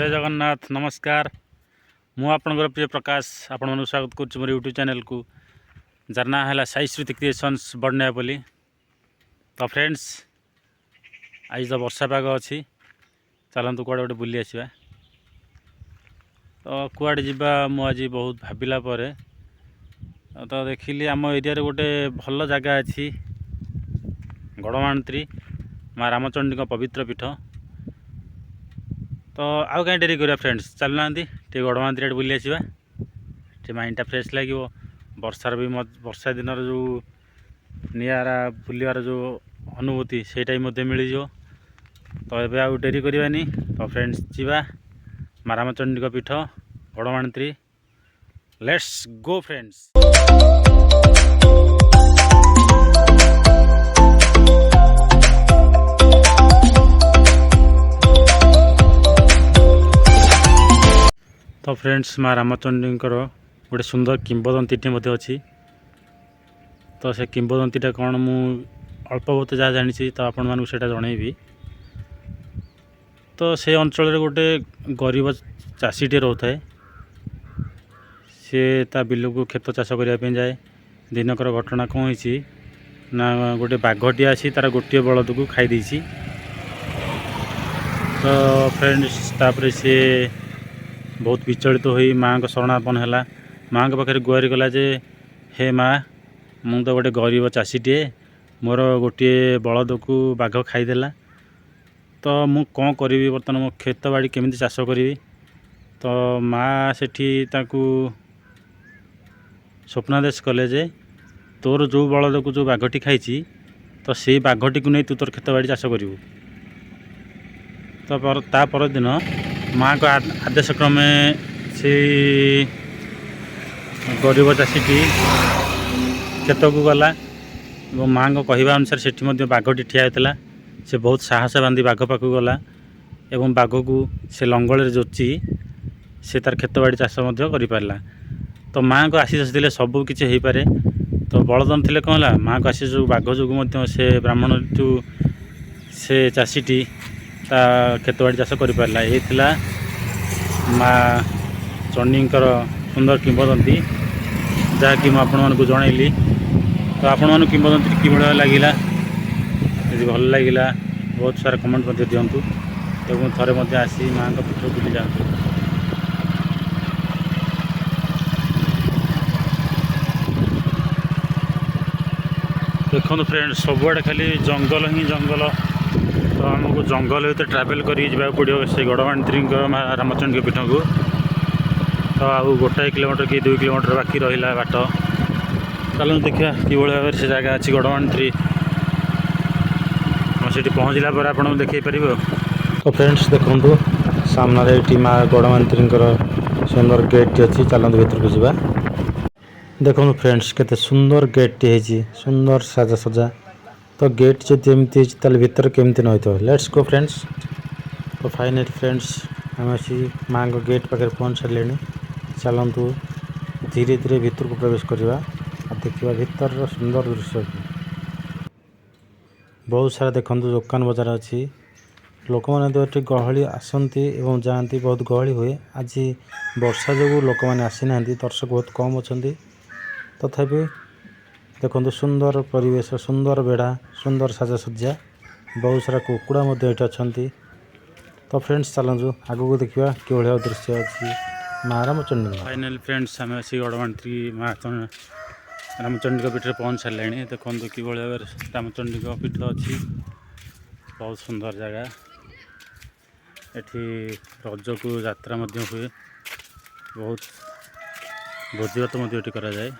जय जगन्नाथ नमस्कार। मु आपनकर प्रिय प्रकाश आपण मन स्वागत कर मोर यूट्यूब चैनल को जार ना है साई श्रुति क्रिएशंस बड़नापल्ली। तो फ्रेंड्स आज तो वर्षा पाग अच्छी चलतु कड़े गोटे बुली आसवा। तो कुआड़े जीवा मु आज बहुत भाविला परे तो देखिली आम एरिया गोटे भल जगह अच्छी गड़माणत्री माँ रामचंडी पवित्र पीठ। तो आउ कहीं डेरी करिया फ्रेंड्स चलना गड़मांतरी बुली आसवा। माइंड फ्रेश लगे वर्षार भी वर्षा दिन जो निआरा बुलवार जो अनुभूति सेटा मिल जाओ। तो ये आउ डेरी करवानी। तो फ्रेंड्स जीवा माँ रामचंडी पीठ गड़मांतरी। Let's go friends. तो फ्रेंड्स माँ रामचंडी गोटे सुंदर किंबदंती अच्छी। तो से किंबदंतीटा कौन मु अल्प बहुत जहाँ जानी तो आपण मानक से जनईबी। तो से अंचल गोटे गरीब चाषीटे रोथे सी ता बिल को खेत चाष करने जाए। दिनकर घटना कौन हो ना गोटे बाघटी आसी तार गोटे बलद को खाई देछि। तो फ्रेंड्स तापर से बहुत विचलित हो माँ को शरणापन है। माँ के पाखे गुहारी कला जे हे माँ मु तो गोटे गरीब चाषीटे मोर गोटे बलद को बाघ खाईदेला। तो मु कौन करी बर्तमान मो खेत बाड़ी केमी चाष करी। तो माँ सेठी ताकू स्वप्नादेश कले जे तोर जो बलद को जो बाघटी खाई तो से बाघटी को नहीं तू तोर खेत बाड़ी चाष करू। तो ता पर दिन माँ को आदेश क्रमे से गरीब चाषीटी खेत को गला। माँ को कहवा अनुसार से बाघटी ठिया होता। से बहुत साहस बांधी बाघ पाख गला एवं बाघ को से लंगल जोची से तार खेत बाड़ी चाष कर पारा। तो माँ को आशीष देले सबू किसी हो पारे। तो बलदन थे कौन है माँ को आशीष जो बाघ जो से ब्राह्मण जो से चाषीटी ता खेत बाड़ी चाष कर पारा। ये माँ चंडीकर सुंदर किंबदंती जहाँकि मुझे जनइली। तो आपण मन किंबदंती कि लगे यदि भल लगे बहुत सारा कमेंट दिंतु एवं थे आसी माँ का पीठ बुली जातु। देखो फ्रेंड्स सबुआड़े खाली जंगल ही जंगल। तो आमको जंगल भर ट्रावेल कर पड़ो से गड़मांतरी रामचंडी पीठ को। तो आउ गोटाए किलोमीटर कि 2 किलोमीटर बाकी रहा बाट। चलो देखा कि भाव से जगह अच्छी गड़मांतरी से पहुँचला पर आप देखे पार। तो फ्रेंड्स देखो सामने माँ गड़मांतरी सुंदर गेट अच्छी। चलते भर को जावा। देखो फ्रेंड्स केते सुंदर गेट टी सुंदर सजा सजा। तो गेट जब एमती ताल भर केमती न हो। Let's go friends. तो फाइनली फ्रेंड्स आम आसी माँ को गेट पाखे पहुँच सारे। चलतु धीरे धीरे भीतर को प्रवेश करवा देखा भीतर सुंदर दृश्य। बहुत सारा देखो दुकान बजार अच्छी। लोक मैंने तो गहली आसती एवं जाती बहुत गहली हुए। आज वर्षा जो लोक मैंने आसी ना दर्शक बहुत कम अच्छा। तथापि देखो सुंदर परिवेश सुंदर बेढ़ा सुंदर साजसज्जा बहुत सारा कुकुड़ा अच्छा। तो फ्रेंड्स चलू आगू को देखा कि भाव दृश्य अच्छी माँ रामचंडी। फाइनल फ्रेंड्स आम आसी गड़मांतरी माँ रामचंडी पीठ पहुँच सारे। देखो कि भाव रामचंडी पीठ अच्छी बहुत सुंदर जगह। एठी रज को यात्रा हुए बहुत भोजीभात करा जाए।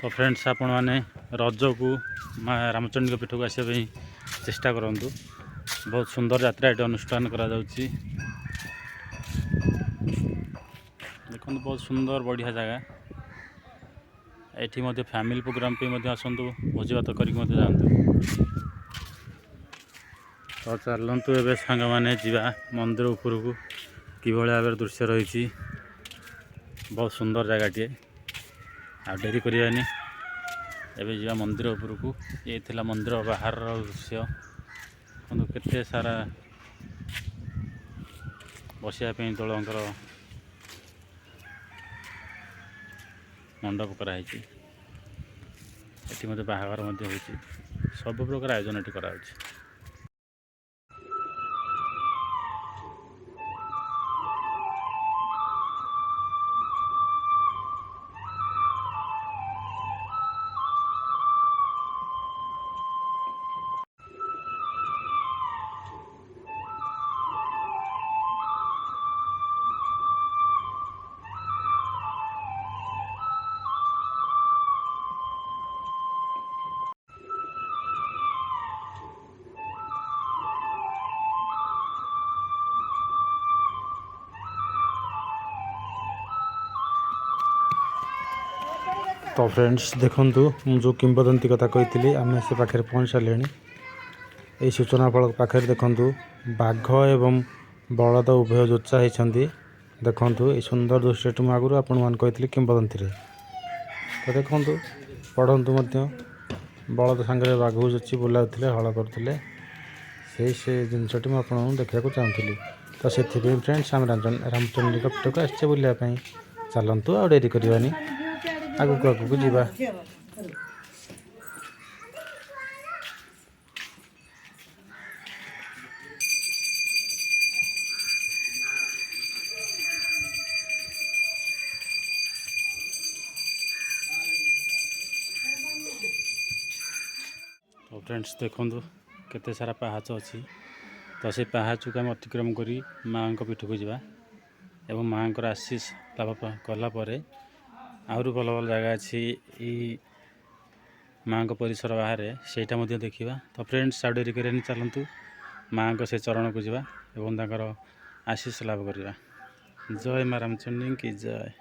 तो फ्रेंड्स आपण मैंने रज को माँ रामचंडी पीठ को आसापी चेष्टा करूँ। बहुत सुंदर यात्रा ये अनुष्ठान करा जाउची। देखो बहुत सुंदर बढ़िया जगह। एठी फैमिली प्रोग्राम पे आसतु भोजीभात करके जातु। तो चलतु ए सांग मैंने जीवा मंदिर उपर को कि भाव दृश्य रही। बहुत सुंदर जगह टे आ डेरी करवानी। एबे जीवा मंदिर उपर को। ये थिला मंदिर बाहर दृश्य। केते सारा बसापी दलंकर मंडप कराई ये बाहागर हो सब प्रकार आयोजन ये करा तो फ्रेंड्स देखूँ जो किंवदंती कथा कही आम से पाखे पहुँच सारे यही सूचना फल पाखे देखूँ बाघ एवं बलद उभय जोचा होती देखूँ ये सुंदर दृश्यटी मुझे आगुरी आपण कही किंवदंती तो देखूँ पढ़तु बलद सांगे बाघ जोची बुलाऊे हल करुले से जिनसटी मुझे देखा चाहूँगी तो से फ्रेंड्स आम रामचंडी पीठ को आसचे बुलायापी चलतु आ डेरी करवानी आगू आगू जीवा तो फ्रेंड्स देखूँ केते सारा पहाच अच्छी तो से पहाच को आम अतिक्रम करी माँ पीठ को जीवा एवं माँ आशीष लाभ कलापर आहरी भल भल जगह अच्छी माँ परिसर बाहर सेटा देखा तो फ्रेंड्स आउ डेरी कर चलतु माँ से चरण को जीवा एवं ताकर आशीष लाभ करवा। जय माँ रामचंडी की जय।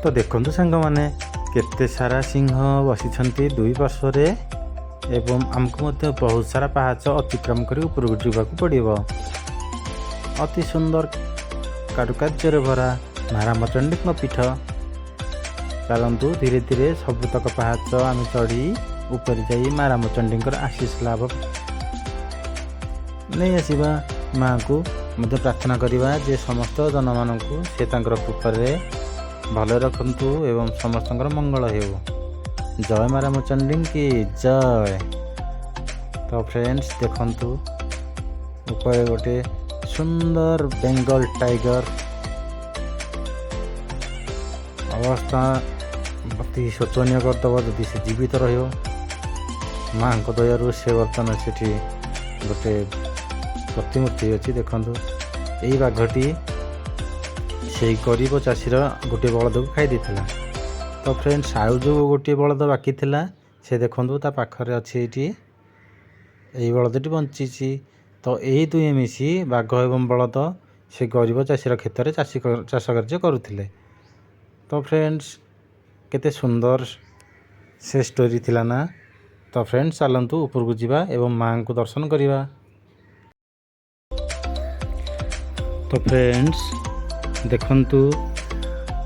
तो देखु सांग मैंने केते सारा सिंह बसी दुई पार्श्व एवं आमको बहुत सारा पहाच अतिक्रम कर ऊपर जावाक पड़ो। अति सुंदर कारुकार्य भरा माँ रामचंडी पीठ चलतु धीरे धीरे सबुतक पहाच आम चढ़ी ऊपर जा माँ रामचंडी आशीष लाभ नहीं आसवा। माँ को मध्य प्रार्थना करवा जे समस्त जन मान से कृपारे भल रखु एवं समस्त मंगल हो। जय माँ रामचंडी की जय। तो फ्रेंड्स देखंतु ऊपर गोटे सुंदर बेंगल टाइगर अवस्था अति शोचनीय करदब जदि से जीवित माँ को दयारू से बर्तमान से गोटे प्रतिमूर्ति अच्छी देखु यही बाघटी से गरीब चाषीर गोटे बलद को खाई देता। तो फ्रेंड्स आउ जो गोटे बलद बाकी थिला से देखु ता पाखरे अच्छी यही बलदटी बंची। तो यही दुई मिसी बाघ एवं बलद से गरीब चाषीर क्षेत्र में चाष कार्य करुले। तो फ्रेंड्स केते सुंदर से स्टोरी थिला ना। तो फ्रेंड्स चलतु ऊपर को जीवा एवं माँ को दर्शन करवा। तो फ्रेंड्स देखंतु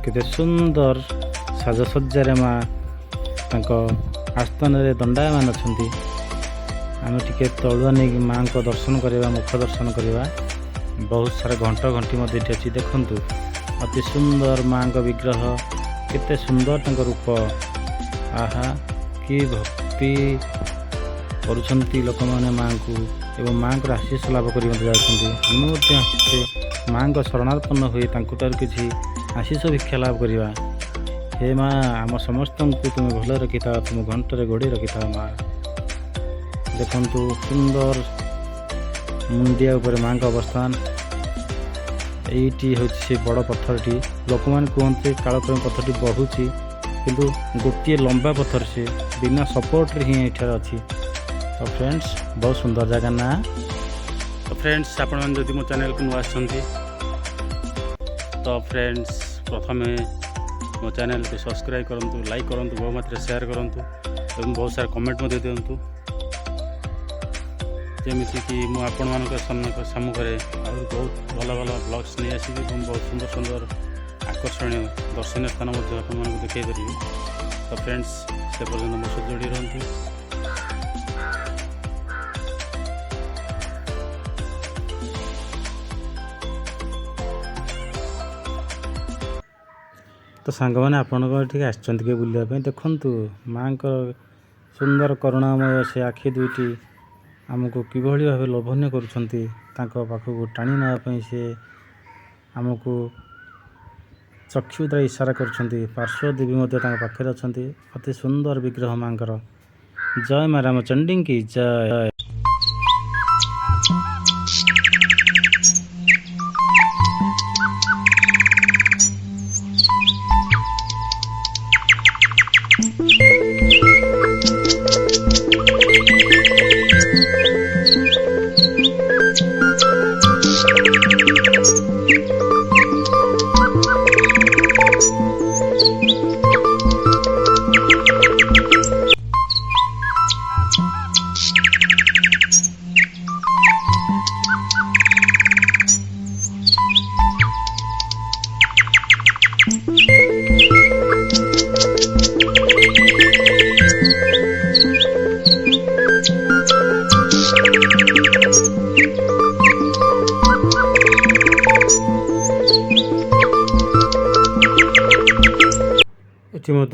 केते सुंदर साजसज्जार माँ आस्थान रे दंडायमान अच्छी। आम टिके तलुआ नहीं माँ को दर्शन करवा मुख दर्शन करवा। बहुत सारा घंटा घंटी अच्छी देखंतु अति सुंदर माँ का विग्रह केते सुंदर रूप। आहा कि भक्ति करुछंती लोक माने माँ को एवं माँ को आशीष लाभ कर माँ को शरणार्पण हुए किसी आशीष भिक्षा लाभ करवा। हे माँ आम समस्त को तुम भल रखी था तुम घंटे गोड़ी रखी था। माँ देखंतु सुंदर मुंडिया उपर माँ का अवस्थान यही हूँ से बड़ पत्थरटी। लोक मैंने कहते कालक्रम पत्थरटी बढ़ुची किंतु गोटे लंबा पत्थर से बिना सपोर्ट रे ही एठार अच्छी। तो फ्रेंड्स बहुत सुंदर जगह ना। तो फ्रेंड्स आपण मैंने जदि मो चैनल को नुआ आसछंती तो फ्रेंड्स प्रथमे मो चैनल को सब्सक्राइब करंतु लाइक करंतु बहुत मात्रा शेयर करंतु एवं बहुत सारा कमेंट मध्य दिंतु जमीक मुझे आपण मान सम्मुखें आहुरी बहुत भल भल ब्लग्स नहीं आसि बहुत सुंदर सुंदर आकर्षणीय दर्शनीय स्थान आपको देखई पारि। तो फ्रेंड्स से पर्यटन मो सहित जोड़ी रहतु। तो सांग मैंने आपंक आसचंती के बुलापी देखु माँ सुंदर करुणामय से आखि दुईटी आमको किभली भाव लोभनीय करखक टाणी नापी से आमको चक्षु द्वारा इशारा कर पार्श्व देवी पाखे अच्छा अति सुंदर विग्रह माँ जय माँ रामचंडी की जय।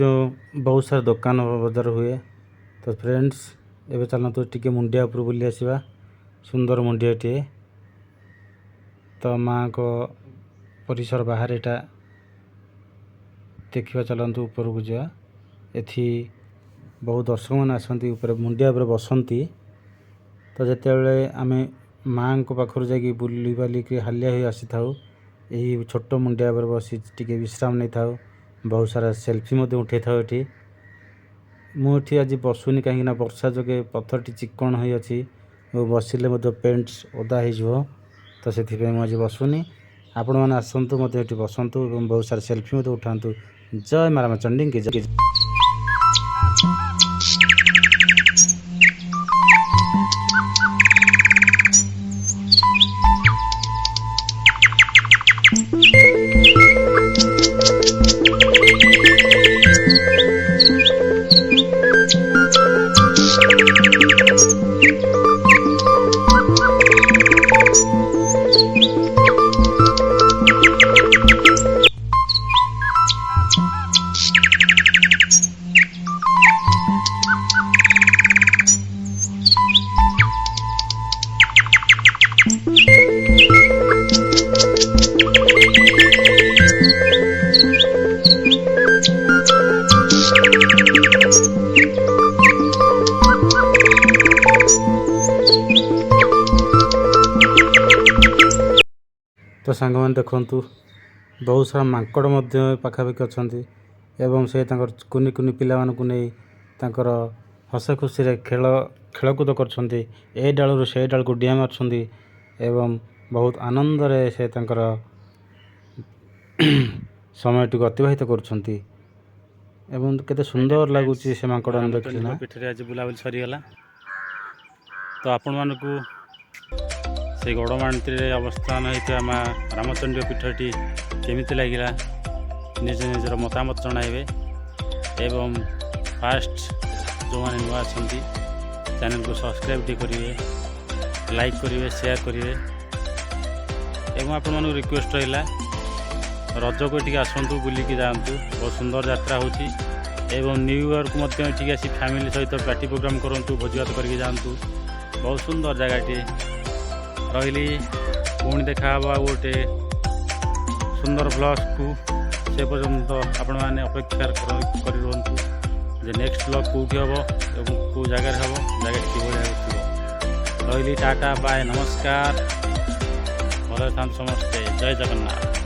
ये बहुत सारा दुकान बजार हुए। तो फ्रेंड्स एवं चलते टी मुंडिया उपर बुली आसवा सुंदर मुंडियाटे। तो माँ को परिसर बाहर यहाँ देखा चलतु ऊपर को जा एथि बहुत दर्शक मैंने आसती मुंडिया उपर बसती। तो जिते आम माँ को पाखर जा बुली बालिक हालिया हो आसी था यही छोट मुंडिया उपर बसी टी विश्राम नहीं था। बहुत सारा सेल्फी उठे था ये मुझे आज बसुनी कहीं वर्षा जोगे पत्थर टी चिक्कण हो अच्छी बसिले पेंट्स ओदा हो। तो से मुझे बसुनी आपण मैंने आसतु मत ये बसतु और बहुत सारा सेल्फी उठातु। जय माँ रामचंडी की जय। तो सांग मैंने देखु बहुत सारा मांकड़ पाखापाखि अच्छा एवं से कुनी कुनी पिला नहीं हस खुशी खेल खेलकूद कर डालू से डाल को डिया मार्च एवं बहुत आनंद रे से समय टी अतिबाहित कर सुंदर लगुच से मांकड़ देखना पिठे आज बुलाबुली सरीगला। तो आपण मानू से गड़माणती अवस्थान होता माँ रामचंडी पीठटी केमिति लगिला निज निजर मतामत जणाइबे। एवं फास्ट जो मैंने नुआ चैनल को सब्सक्राइब टी करेंगे, लाइक करेंगे, शेयर करेंगे। एवं आपण मानू रिक्वेस्ट रहा रज को टी आसतु बुलिकी जातु बहुत सुंदर यात्रा होची। एवं न्यू ईयर को मध्य आसी फैमिली सहित पार्टी प्रोग्राम करूँ भोजभात करके जातु बहुत सुंदर जगहटे रही। पुणी देखा गोटे सुंदर ब्लॉग को से पर्यंत आपण मैंने अपेक्षा कर रुहतु जे नेक्स्ट ब्लॉग कौटी हम और कौ जगार हम जगह कि रही। टाटा बाय नमस्कार भले था समस्ते जय जगन्नाथ।